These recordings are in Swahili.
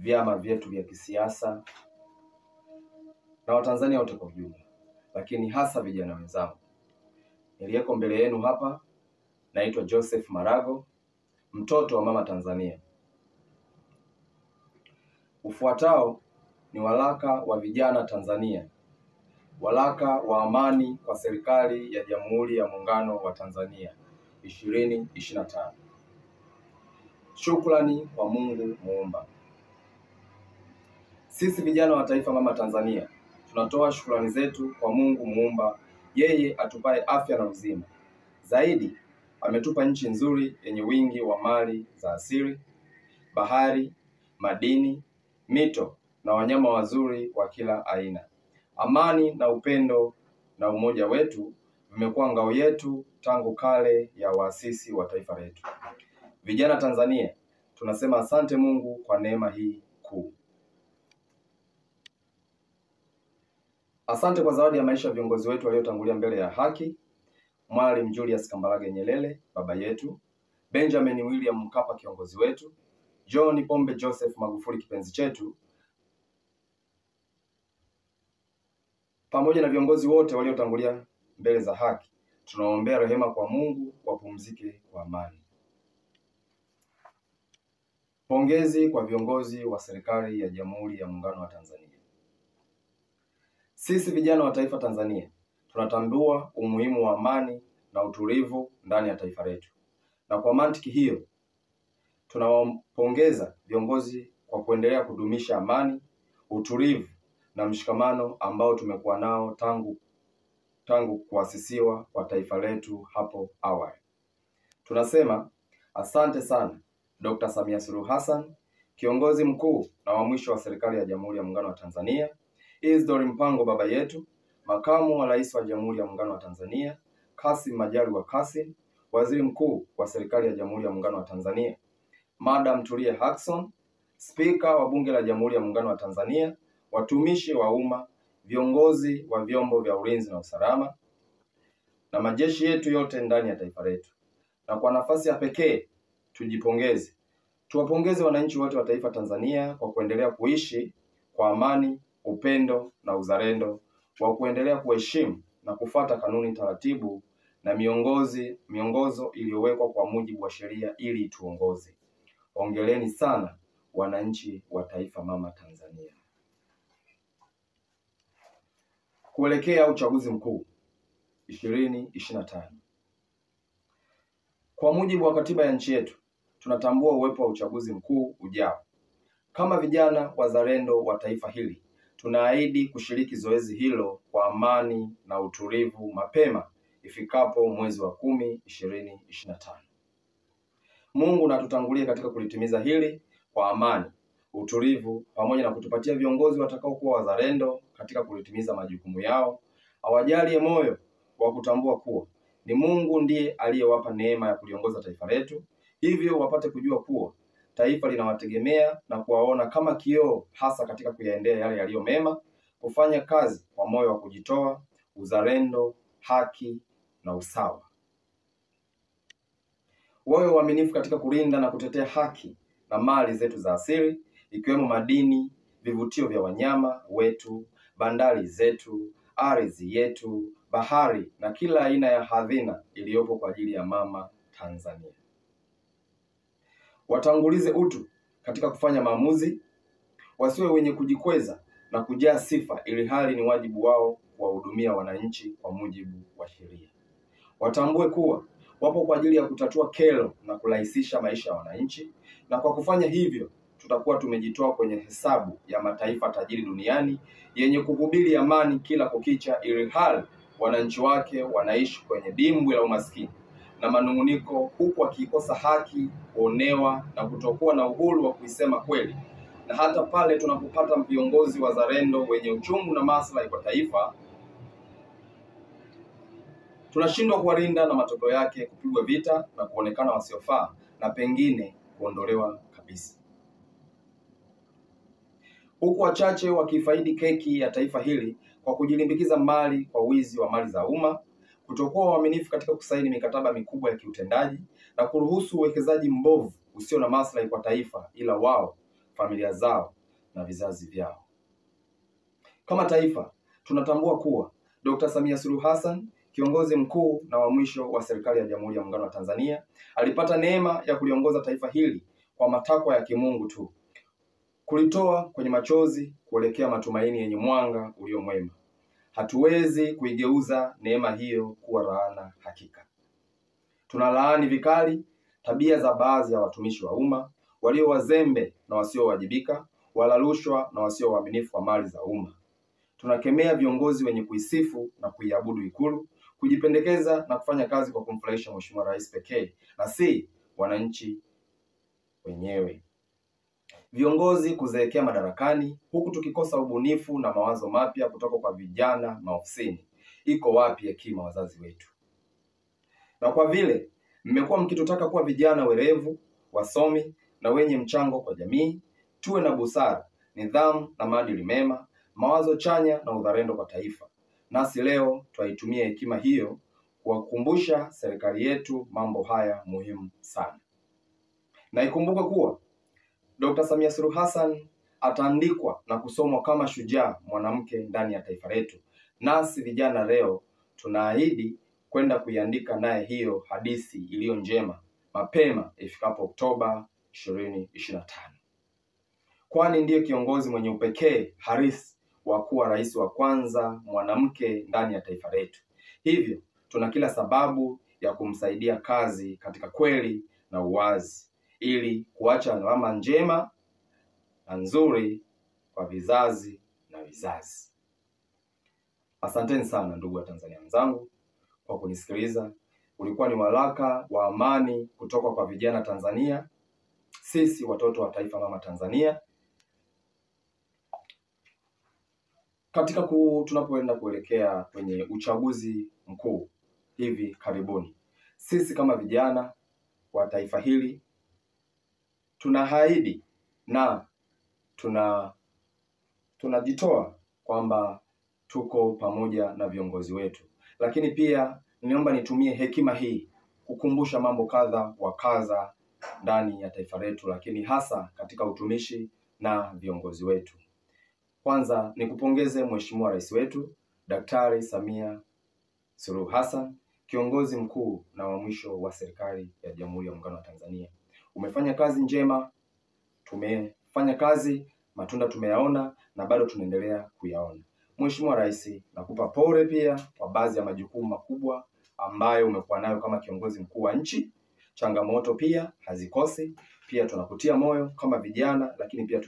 vyama vyetu vya kisiasa na Watanzania wote kwa ujumla, lakini hasa vijana wenzangu. Niliyeko mbele yenu hapa naitwa Joseph Marago, mtoto wa mama Tanzania. Ufuatao ni waraka wa vijana Tanzania, waraka wa amani kwa serikali ya Jamhuri ya Muungano wa Tanzania 2025. Shukrani kwa Mungu Muumba. Sisi vijana wa taifa mama Tanzania tunatoa shukrani zetu kwa Mungu Muumba, yeye atupae afya na uzima. Zaidi ametupa nchi nzuri yenye wingi wa mali za asili, bahari, madini, mito na wanyama wazuri wa kila aina. Amani na upendo na umoja wetu vimekuwa ngao yetu tangu kale ya waasisi wa taifa letu. Vijana Tanzania tunasema asante Mungu kwa neema hii kuu. Asante kwa zawadi ya maisha ya viongozi wetu waliotangulia mbele ya haki: Mwalimu Julius Kambarage Nyerere baba yetu, Benjamin William Mkapa kiongozi wetu, John Pombe Joseph Magufuli kipenzi chetu, pamoja na viongozi wote waliotangulia mbele za haki. Tunaombea rehema kwa Mungu, wapumzike kwa amani. Pongezi kwa viongozi wa serikali ya Jamhuri ya Muungano wa Tanzania. Sisi vijana wa taifa Tanzania tunatambua umuhimu wa amani na utulivu ndani ya taifa letu. Na kwa mantiki hiyo, tunawapongeza viongozi kwa kuendelea kudumisha amani, utulivu na mshikamano ambao tumekuwa nao tangu kuasisiwa kwa taifa letu hapo awali. Tunasema asante sana Dr. Samia Suluhu Hassan, kiongozi mkuu na wa mwisho wa serikali ya Jamhuri ya Muungano wa Tanzania, Isidore Mpango baba yetu, makamu wa rais wa Jamhuri ya Muungano wa Tanzania, Kassim Majaliwa Kassim, waziri mkuu wa serikali ya Jamhuri ya Muungano wa Tanzania, Madam Tulia Ackson, spika wa bunge la Jamhuri ya Muungano wa Tanzania, watumishi wa umma, viongozi wa vyombo vya ulinzi na usalama na majeshi yetu yote ndani ya taifa letu. Na kwa nafasi ya pekee tuwapongeze wananchi wote wa taifa Tanzania kwa kuendelea kuishi kwa amani, upendo na uzalendo, wa kuendelea kuheshimu na kufuata kanuni, taratibu na miongozo iliyowekwa kwa mujibu wa sheria ili tuongoze. Hongereni sana wananchi wa taifa mama Tanzania. Kuelekea uchaguzi mkuu 2025. Kwa mujibu wa katiba ya nchi yetu, tunatambua uwepo wa uchaguzi mkuu ujao. Kama vijana wazalendo wa taifa hili, tunaahidi kushiriki zoezi hilo kwa amani na utulivu mapema ifikapo mwezi wa 10 2025. Mungu na tutangulie katika kulitimiza hili kwa amani, utulivu pamoja na kutupatia viongozi watakao kuwa wazalendo katika kulitimiza majukumu yao. Awajalie moyo wa kutambua kuwa ni Mungu ndiye aliyewapa neema ya kuliongoza taifa letu, hivyo wapate kujua kuwa taifa linawategemea na kuwaona kama kioo, hasa katika kuyaendea yale yaliyo mema, kufanya kazi kwa moyo wa kujitoa, uzalendo, haki na usawa. Wawe waaminifu katika kulinda na kutetea haki na mali zetu za asili, ikiwemo madini, vivutio vya wanyama wetu, bandari zetu, ardhi yetu, bahari na kila aina ya hazina iliyopo kwa ajili ya mama Tanzania. Watangulize utu katika kufanya maamuzi, wasiwe wenye kujikweza na kujaa sifa, ili hali ni wajibu wao kuwahudumia wananchi kwa mujibu wa sheria. Watambue kuwa wapo kwa ajili ya kutatua kero na kurahisisha maisha ya wananchi, na kwa kufanya hivyo tutakuwa tumejitoa kwenye hesabu ya mataifa tajiri duniani yenye kuhubiri amani kila kukicha, ili hali wananchi wake wanaishi kwenye dimbwi la umaskini na manunguniko, huku wakikosa haki, kuonewa na kutokuwa na uhuru wa kuisema kweli. Na hata pale tunapopata viongozi wazalendo wenye uchungu na maslahi kwa taifa, tunashindwa kuwalinda na matokeo yake kupigwa vita na kuonekana wasiofaa na pengine kuondolewa kabisa, huku wachache wakifaidi keki ya taifa hili kwa kujilimbikiza mali kwa wizi wa mali za umma, kutokuwa waaminifu katika kusaini mikataba mikubwa ya kiutendaji na kuruhusu uwekezaji mbovu usio na maslahi kwa taifa ila wao, familia zao na vizazi vyao. Kama taifa, tunatambua kuwa Dr. Samia Suluhu Hassan, kiongozi mkuu na wa mwisho wa serikali ya Jamhuri ya Muungano wa Tanzania, alipata neema ya kuliongoza taifa hili kwa matakwa ya kimungu tu, kulitoa kwenye machozi kuelekea matumaini yenye mwanga ulio mwema. Hatuwezi kuigeuza neema hiyo kuwa laana hakika. Tunalaani vikali tabia za baadhi ya watumishi wa umma walio wazembe na wasiowajibika, wala rushwa na wasio waaminifu wa mali za umma. Tunakemea viongozi wenye kuisifu na kuiabudu Ikulu, kujipendekeza na kufanya kazi kwa kumfurahisha Mheshimiwa Rais pekee na si wananchi wenyewe. Viongozi kuzeekea madarakani huku tukikosa ubunifu na mawazo mapya kutoka kwa vijana maofisini. Iko wapi hekima wazazi wetu? Na kwa vile mmekuwa mkitutaka kuwa vijana werevu, wasomi na wenye mchango kwa jamii, tuwe na busara, nidhamu na maadili mema, mawazo chanya na uzalendo kwa taifa. Nasi leo twaitumia hekima hiyo kuwakumbusha serikali yetu mambo haya muhimu sana. Na ikumbuke kuwa Dr. Samia Suluhu Hassan ataandikwa na kusomwa kama shujaa mwanamke ndani ya taifa letu. Nasi vijana leo tunaahidi kwenda kuiandika naye hiyo hadithi iliyo njema mapema ifikapo Oktoba 2025. Kwani ndiye kiongozi mwenye upekee halisi wa kuwa rais wa kwanza mwanamke ndani ya taifa letu. Hivyo tuna kila sababu ya kumsaidia kazi katika kweli na uwazi, ili kuacha alama njema na nzuri kwa vizazi na vizazi. Asanteni sana ndugu wa Tanzania wenzangu kwa kunisikiliza. Ulikuwa ni waraka wa amani kutoka kwa vijana Tanzania, sisi watoto wa taifa mama Tanzania. Katika tunapoenda kuelekea kwenye uchaguzi mkuu hivi karibuni, sisi kama vijana wa taifa hili tunaahidi na tunajitoa kwamba tuko pamoja na viongozi wetu. Lakini pia niomba nitumie hekima hii kukumbusha mambo kadha wa kadha ndani ya taifa letu, lakini hasa katika utumishi na viongozi wetu. Kwanza nikupongeze Mheshimiwa Rais wetu Daktari Samia Suluhu Hassan, kiongozi mkuu na wa mwisho wa serikali ya Jamhuri ya Muungano wa Tanzania. Umefanya kazi njema, tumefanya kazi, matunda tumeyaona na bado tunaendelea kuyaona. Mheshimiwa Rais, nakupa pole pia kwa baadhi ya majukumu makubwa ambayo umekuwa nayo kama kiongozi mkuu wa nchi. Changamoto pia hazikosi. Pia tunakutia moyo kama vijana, lakini pia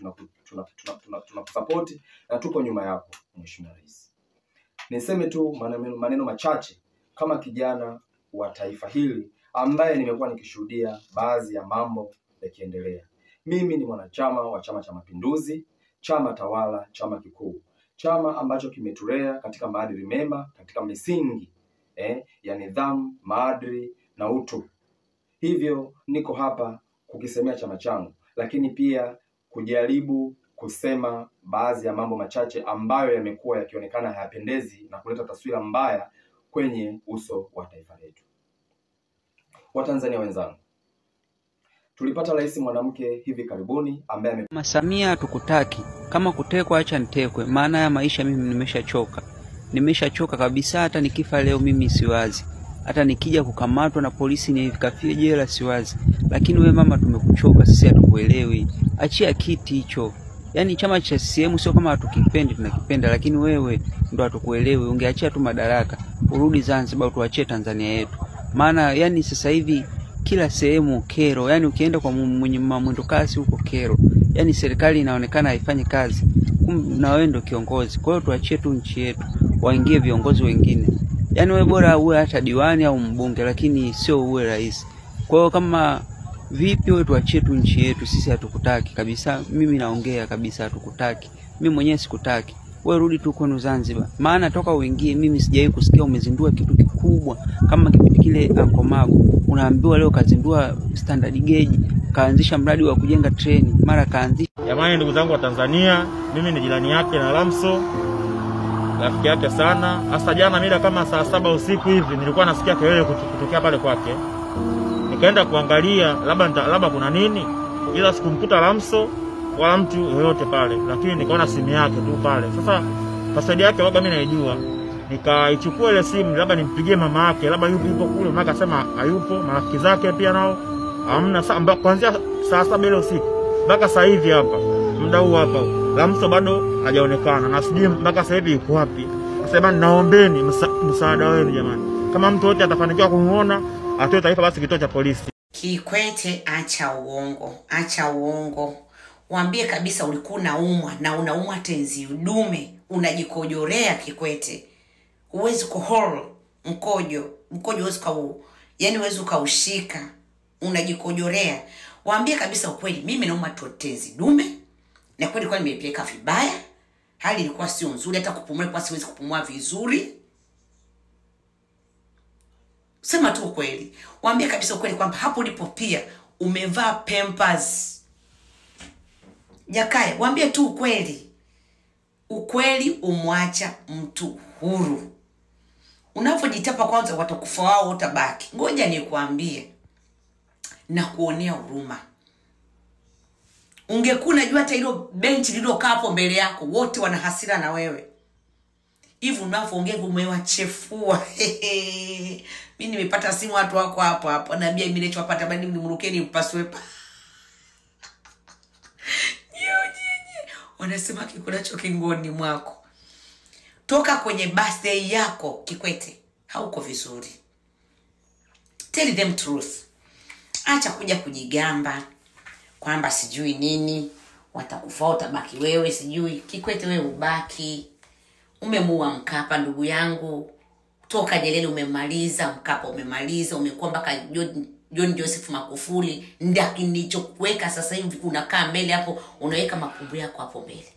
tunakusupport na tuko nyuma yako Mheshimiwa Rais. Niseme tu maneno machache kama kijana wa taifa hili ambaye nimekuwa nikishuhudia baadhi ya mambo yakiendelea. Mimi ni mwanachama wa Chama cha Mapinduzi, chama tawala, chama kikuu, chama ambacho kimetulea katika maadili mema, katika misingi ya nidhamu, maadili na utu. Hivyo niko hapa kukisemea chama changu, lakini pia kujaribu kusema baadhi ya mambo machache ambayo yamekuwa yakionekana hayapendezi na kuleta taswira mbaya kwenye uso wa taifa letu. Watanzania wenzangu, tulipata rais mwanamke hivi karibuni ambaye Mama Samia tukutaki. Kama kutekwa acha nitekwe, maana ya maisha mimi nimeshachoka. Nimeshachoka kabisa, hata nikifa leo mimi siwazi. Hata nikija kukamatwa na polisi nikafie jela siwazi. Lakini we mama tumekuchoka, sisi hatukuelewi. Achia kiti hicho. Yaani chama cha CCM sio kama hatukipendi, tunakipenda, lakini wewe ndo hatukuelewi. Ungeachia tu madaraka, urudi Zanzibar tuachie Tanzania yetu. Maana yani sasa hivi kila sehemu kero, yani ukienda kwa mwenye mwendo kasi huko kero. Yani serikali inaonekana haifanyi kazi. Na wewe ndo kiongozi. Kwa hiyo tuachie tu nchi yetu, waingie viongozi wengine. Yani wewe bora uwe hata diwani au mbunge, lakini sio uwe rais. Kwa hiyo kama vipi wewe tuachie tu nchi yetu, sisi hatukutaki kabisa. Mimi naongea kabisa hatukutaki. Mimi mwenyewe sikutaki. Wewe rudi tu kwenu Zanzibar. Maana toka uingie mimi sijawahi kusikia umezindua kitu kikubwa kama kipindi kile Ankomago. Unaambiwa leo kazindua standard gauge, kaanzisha mradi wa kujenga treni, mara kaanzisha. Jamani ndugu zangu wa Tanzania, mimi ni jirani yake na Lamso, rafiki yake sana. Hasa jana mida kama saa 7 usiku hivi nilikuwa nasikia kelele kutokea pale kwake. Nikaenda kuangalia labda kuna nini, ila sikumkuta Lamso wala mtu yoyote pale, lakini nikaona simu yake tu pale. Sasa password yake labda mimi naijua, nikaichukua ile simu labda nimpigie mama yake, labda yupo kule. Mama akasema hayupo, marafiki zake pia nao hamna. Kuanzia saa 7 ile usiku mpaka sasa hivi hapa muda huu hapa Lamso bado hajaonekana, na sijui mpaka sasa hivi yuko wapi. Sasa naombeni msaada wenu jamani, kama mtu wote atafanikiwa kumuona atoe taarifa basi kituo cha polisi. Kikwete, acha uongo. Waambie kabisa ulikuwa unaumwa na unaumwa tenzi dume, unajikojorea Kikwete. Huwezi kuhol mkojo huwezi yani huwezi kaushika, unajikojorea. Waambie kabisa ukweli, mimi naumwa tenzi dume na kweli kwa nimepeleka vibaya. Hali ilikuwa sio nzuri, hata kupumua kwa siwezi kupumua vizuri. Sema tu ukweli. Waambie kabisa ukweli kwamba hapo ulipo pia umevaa Pampers. Jakaya, waambie tu ukweli. Ukweli umwacha mtu huru. Unapojitapa kwanza watakufa wao utabaki. Ngoja nikwambie na kuonea huruma. Ungekuwa unajua hata hilo benchi lilokaa hapo mbele yako wote wana hasira na wewe. Hivi unapoongea umewachefua. Mimi nimepata simu watu wako hapo naambia mimi nilichopata bali mnimrukeni mpaswe. Wanasema kikulacho kingoni mwako. Toka kwenye birthday yako Kikwete, hauko vizuri. Tell them truth. Acha kuja kujigamba kwamba sijui nini, watakufa utabaki wewe sijui. Kikwete wewe ubaki. Umemua Mkapa ndugu yangu. Toka Nyerere umemaliza, Mkapa umemaliza, umekuwa mpaka John Joseph Magufuli. Ndaki nilichokuweka sasa hivi unakaa mbele hapo, unaweka mapumbu yako hapo mbele.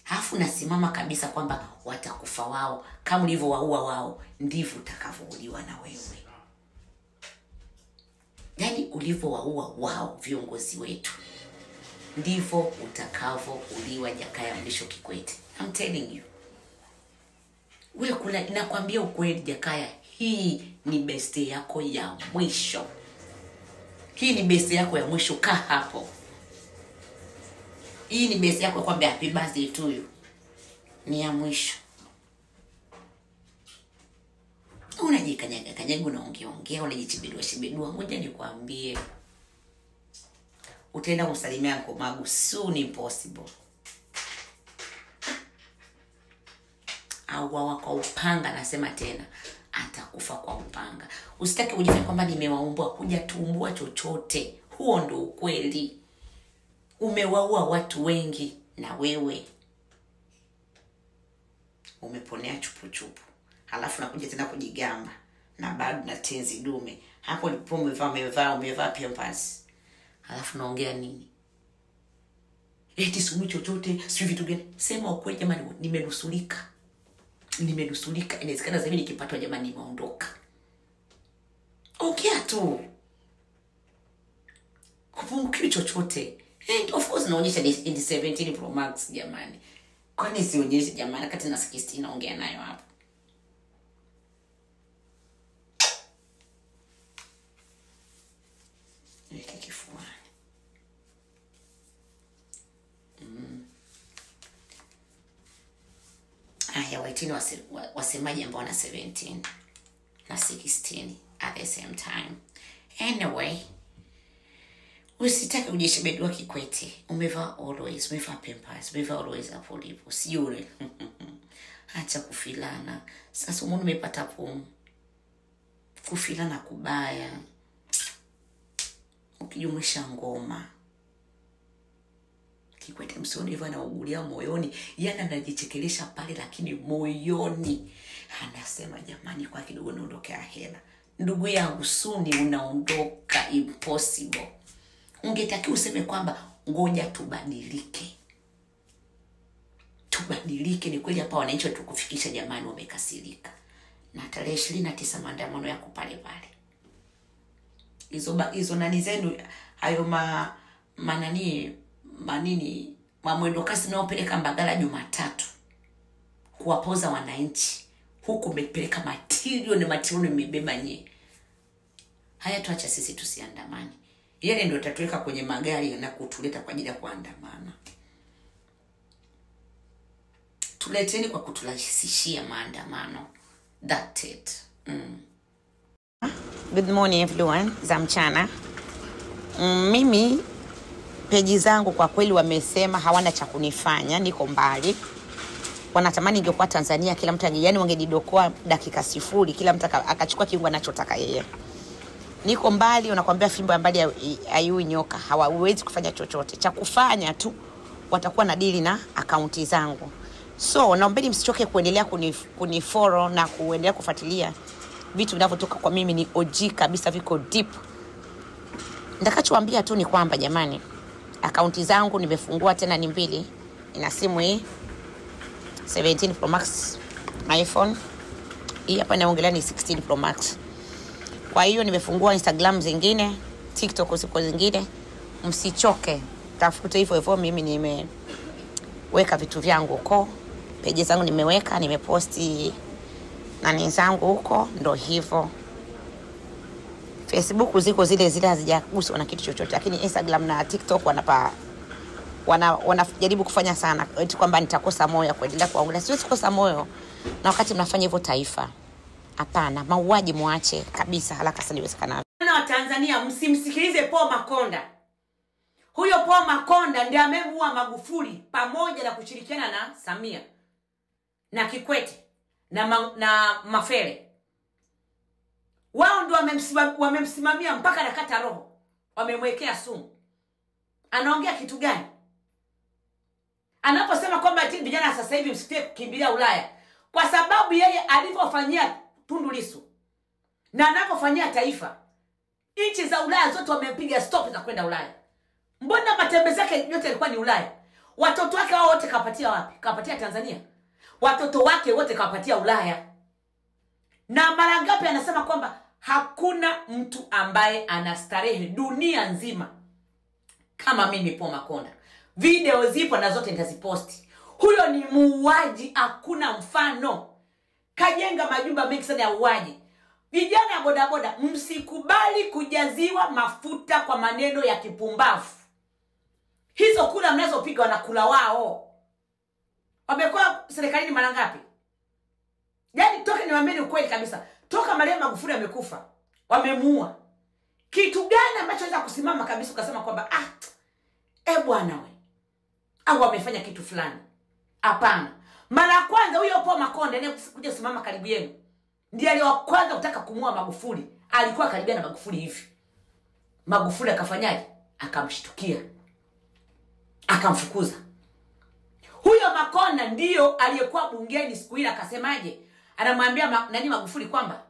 Hafu nasimama kabisa kwamba watakufa wao, kama ulivyowaua wao ndivyo utakavouliwa na wewe. Yani ulivyowaua wao viongozi wetu ndivyo utakavouliwa Jakaya Mrisho Kikwete. I'm telling you. Wewe nakwambia ukweli Jakaya, hii ni birthday yako ya mwisho. Hii ni birthday yako ya mwisho, kaa hapo. Hii ni birthday yako kwamba happy birthday to you. Ni ya mwisho. Unajikanyaga unaongea, unajichibidua. Ngoja nikwambie. Utaenda kumsalimia Uncle Magu soon impossible. Au kwa upanga, nasema tena, atakufa kwa upanga. Usitaki kujifanya kwamba nimewaumbua, kuja tuumbua chochote. Huo ndo ukweli. Umewaua watu wengi na wewe umeponea chupu. Halafu nakuja tena kujigamba na bado na tenzi dume. Hapo ndipo umevaa Pampers. Halafu naongea nini? Eti sumi chochote, sio vitu gani? Sema ukweli jamani, nimenusulika. Inawezekana sasa hivi nikipatwa jamani nimeondoka. Ongea tu. Kupungukiwa chochote. And of course naonyesha in 17 Pro Max jamani. Kwani sionyeshe jamani kati na 16 naongea nayo hapo. Weke kifuani. Waitini wasemaji ambao na 17 na 16 at the same time. Anyway, usitake ujishibedua Kikwete. Umevaa always, umevaa Pampers, umevaa always hapo lipo. Siure. Acha kufilana. Sasa umeona umepata pumu. Kufilana kubaya. Ukijumlisha ngoma. Kikwete msioni hivyo anaugulia moyoni. Yana anajichekelesha pale lakini moyoni anasema jamani kwa kidogo naondokea hela. Ndugu yangu suni unaondoka impossible. Ungetaki useme kwamba ngoja tubadilike. Ni kweli hapa wananchi tukufikisha jamani wamekasirika. Na tarehe 29 maandamano yako pale. Hizo nani zenu hayo mwendo kasi naopeleka Mbagala Jumatatu kuwapoza wananchi. Huku umepeleka matilioni imebeba nye. Haya tuacha sisi tusiandamani. Yale ndio tatuweka kwenye magari na kutuleta kwa ajili ya kuandamana. Tuleteni kwa kuturahisishia maandamano. That's it. Good morning everyone, za mchana. Mimi peji zangu kwa kweli wamesema hawana cha kunifanya, niko mbali. Wanatamani ingekuwa Tanzania kila mtu yani wangedidokoa dakika 0, kila mtu akachukua kiungo anachotaka yeye. Niko mbali, unakwambia fimbo ya mbali hayui nyoka, hawawezi kufanya chochote. Cha kufanya tu watakuwa na deal na akaunti zangu. So naombeni msichoke kuendelea kunifollow na kuendelea kufuatilia vitu vinavyotoka kwa mimi. Ni OG kabisa, viko deep. Ndakachowaambia tu ni kwamba jamani, akaunti zangu nimefungua tena ni 2. Ina simu hii 17 Pro Max iPhone. Hii hapa naongelea ni 16 Pro Max. Kwa hiyo nimefungua Instagram zingine, TikTok ziko zingine. Msichoke, tafuta hivyo hivyo. Mimi nimeweka vitu vyangu huko, page zangu nimeweka, nimeposti nani zangu huko, ndo hivyo. Facebook ziko zile zile, hazijaguswa na kitu chochote, lakini Instagram na TikTok wanajaribu kufanya sana eti kwamba nitakosa moyo kuendelea kuangalia. Siwezi kukosa moyo na wakati mnafanya hivyo taifa. Hapana, mauaji muache kabisa haraka sana iwezekanavyo. Na Tanzania msimsikilize Paul Makonda. Huyo Paul Makonda ndiye amemuua Magufuli pamoja na kushirikiana na Samia na Kikwete na Mafere. Wao ndio wamemsimamia mpaka nakata roho. Wamemwekea sumu. Anaongea kitu gani? Anaposema kwamba ati vijana sasa hivi msikie kukimbilia Ulaya, kwa sababu yeye alivyofanyia Tundu Lissu na anapofanyia taifa, nchi za Ulaya zote wamempiga stop za kwenda Ulaya. Mbona matembezi yake yote yalikuwa ni Ulaya? Watoto wake wao wote kapatia wapi? Kapatia Tanzania. Watoto wake wote kapatia Ulaya. Na mara ngapi anasema kwamba hakuna mtu ambaye anastarehe dunia nzima kama mimi Paul Makonda. Video zipo na zote nitaziposti. Huyo ni muuaji, hakuna mfano. Kajenga majumba mengi sana ya uaji. Vijana ya bodaboda, msikubali kujaziwa mafuta kwa maneno ya kipumbavu. Hizo kula mnazopiga wanakula wao. Wamekuwa serikalini mara ngapi? Yaani toka niwaambie ukweli kabisa, toka Maria Magufuli amekufa, wamemuua. Kitu gani ambacho anaweza kusimama kabisa ukasema kwamba bwana we, au wamefanya kitu fulani? Hapana. Mara kwanza huyo Paul Makonda ndiye kuja kusimama karibu yenu, ndiye aliyewa kwanza kutaka kumuua Magufuli. Alikuwa karibia na Magufuli hivi. Magufuli akafanyaje? Akamshtukia, akamfukuza. Huyo Makonda ndio aliyekuwa bungeni siku ile akasemaje? Anamwambia nani Magufuli kwamba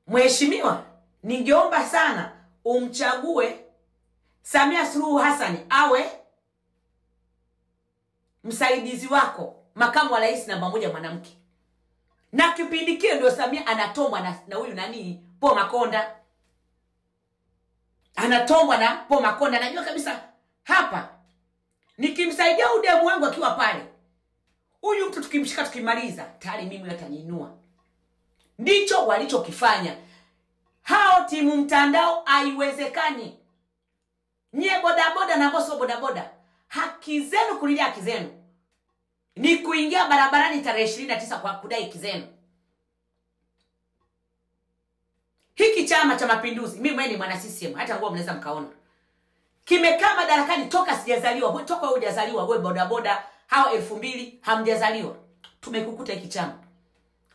mheshimiwa, ningeomba sana umchague Samia Suluhu Hassan awe msaidizi wako, makamu wa rais namba 1 mwanamke. Na kipindi kile ndio Samia anatomwa na huyu nani Paul Makonda. Anatomwa na Paul Makonda. Najua kabisa hapa nikimsaidia udemu wangu akiwa pale, huyu mtu tukimshika tukimaliza, tayari mimi ataniinua. Ndicho walichokifanya hao timu mtandao. Haiwezekani. Nye bodaboda na boso bodaboda, haki zenu kulilia haki zenu ni kuingia barabarani tarehe 29 kwa kudai haki zenu. Hiki Chama cha Mapinduzi, mimi mwenyewe ni mwana CCM, hata nguo mnaweza mkaona, kimekaa madarakani toka sijazaliwa. Wewe toka wewe hujazaliwa, wewe bodaboda hao 2000 hamjazaliwa. Tumekukuta hiki chama.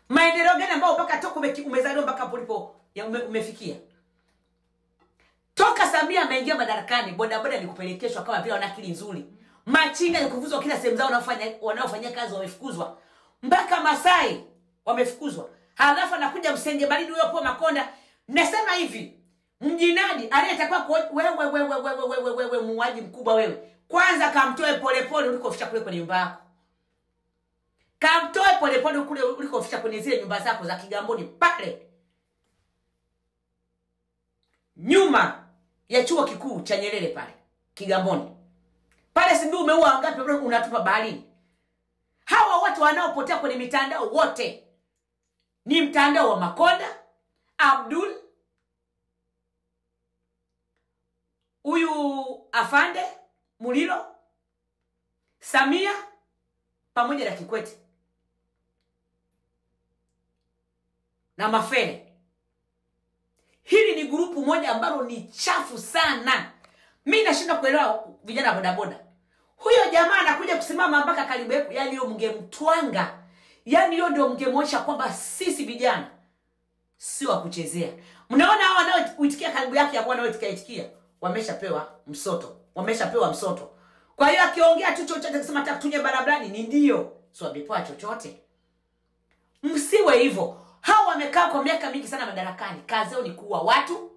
Maendeleo gani ambao mpaka toka umezaliwa mpaka ulipo umefikia? Toka Samia ameingia madarakani, bodaboda ni kupelekeshwa kama vile wana akili nzuri. Machinga ni kufukuzwa kila sehemu zao, wanaofanya kazi wamefukuzwa. Mpaka Masai wamefukuzwa. Halafu anakuja msenge baridi huyo Paul Makonda. Nasema hivi, mjinadi aliyetakuwa wewe muuaji mkubwa wewe, kwanza kamtoe polepole ulikoficha kule kwenye nyumba yako. Kamtoe polepole kule ulikoficha kwenye zile nyumba zako za Kigamboni pale nyuma ya chuo kikuu cha Nyerere pale Kigamboni. Pale si ndio umeua wangapi unatupa baharini? Hawa watu wanaopotea kwenye mitandao wote ni mtandao wa Makonda, Abdul, huyu Afande Mulilo, Samia pamoja na Kikwete na Mafele. Hili ni grupu moja ambalo ni chafu sana. Mimi nashinda kuelewa vijana bodaboda. Huyo jamaa anakuja kusimama mpaka karibu yetu, yani hiyo mngemtwanga. Yani hiyo ndio mngemwonyesha kwamba sisi vijana sio wa kuchezea. Mnaona hao wanaoitikia karibu yake hapo wanaoitikia wameshapewa msoto. Kwa hiyo akiongea tu chochote akisema atakutunye barabarani ni ndio. Sio amepewa chochote. Msiwe hivyo. Hao wamekaa kwa miaka mingi sana madarakani. Kazi yao ni kuua watu.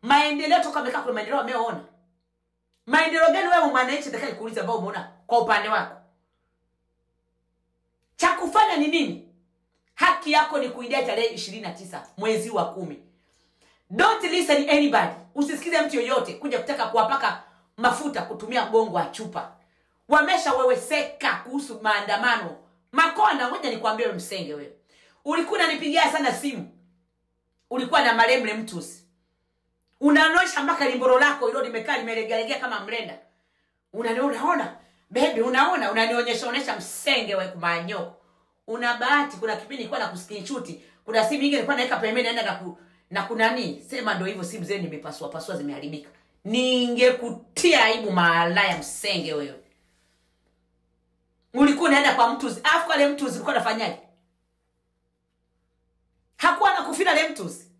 Maendeleo toka wamekaa kwa maendeleo wameona. Maendeleo gani wewe mwananchi utakayekuuliza kuuliza ambao umeona kwa upande wako? Cha kufanya ni nini? Haki yako ni kuidai tarehe 29 mwezi wa 10. Don't listen anybody. Usisikize mtu yoyote kuja kutaka kuwapaka mafuta kutumia gongo wa chupa. Wameshaweweseka kuhusu maandamano. Makonda, ngoja nikwambie msenge wewe. Ulikuwa unanipigia sana simu. Ulikuwa na Maremle Mtusi. Unaonyesha mpaka limboro lako hilo limekaa limelegea kama mrenda. Unaona? Baby, unanionyesha msenge wewe kumanyoko. Una bahati kuna kipindi nilikuwa na screenshot. Kuna simu nyingine nilikuwa naweka pembeni naenda na kuna nini? Sema ndio hivyo simu zenu nimepasua zimeharibika. Ningekutia aibu malaya msenge wewe. Ulikuwa unaenda kwa Mtusi. Afu kwa Mtusi ulikuwa unafanyaje? Hakuwa nakufina Mtusi.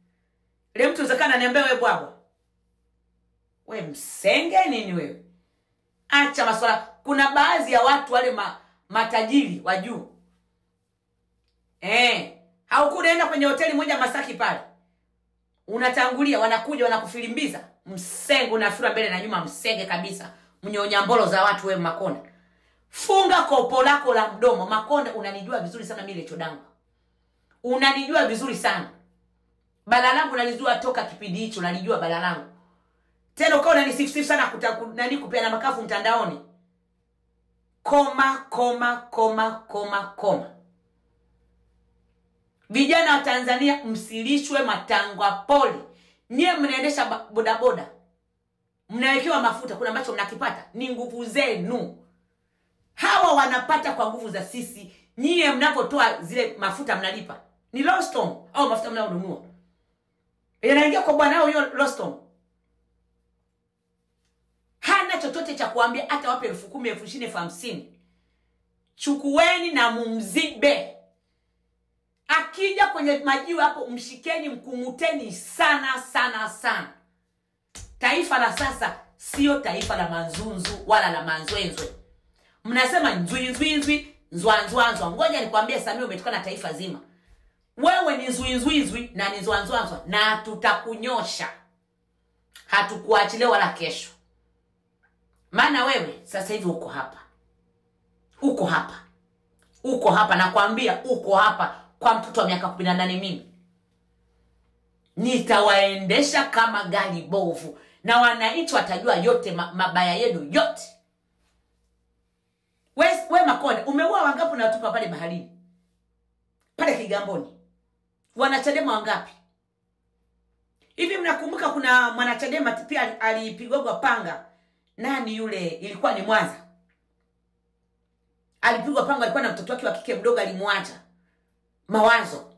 Mtusi akana niambia wewe bwabwa. Wewe msenge nini wewe? Acha maswala. Kuna baadhi ya watu wale matajiri wa juu. Haukuwa unaenda kwenye hoteli moja Masaki pale. Unatangulia wanakuja wanakufilimbiza. Msenge unafura mbele na nyuma msenge kabisa. Mnyonya mbolo za watu wewe Makonda. Funga kopo lako la mdomo. Makonda unanijua vizuri sana mimi Lechodangu. Unanijua vizuri sana. Bala langu nalijua toka kipindi hicho, nalijua bala langu. Tena ukawa unanisifu sana nani kupeana makafu mtandaoni. Koma. Vijana wa Tanzania msilishwe matangwa poli. Nyie mnaendesha bodaboda. Mnawekewa mafuta, kuna ambacho mnakipata ni nguvu zenu. Hawa wanapata kwa nguvu za sisi. Nyie mnapotoa zile mafuta mnalipa. Ni Lostom au mafuta mnayonunua. Yanaingia kwa bwana wao hiyo Lostom. Hana chochote cha kuambia hata wape 10,000, 20,000, 50,000. Chukueni na mumzibe. Akija kwenye majiwe hapo mshikeni mkunguteni sana. Taifa la sasa sio taifa la manzunzu wala la manzwenzwe. Mnasema nzwi, nzwanzwanzwa. Ngoja nikwambie Samia umetokana na taifa zima. Wewe ni nzwi na ni nzwanzwanzwa na tutakunyosha. Hatukuachilia wala kesho. Maana wewe sasa hivi uko hapa nakwambia uko hapa kwa mtoto wa miaka 18 mimi. Nitawaendesha kama gari bovu na wananchi watajua yote mabaya yenu yote. Wewe Makonda umeua wangapi na watupa pale baharini? Pale Kigamboni. Wanachadema wangapi? Hivi mnakumbuka kuna mwanachadema pia alipigwa panga. Nani yule? Ilikuwa ni Mwanza. Alipigwa panga alikuwa na mtoto wake wa kike mdogo alimwacha. Mawazo.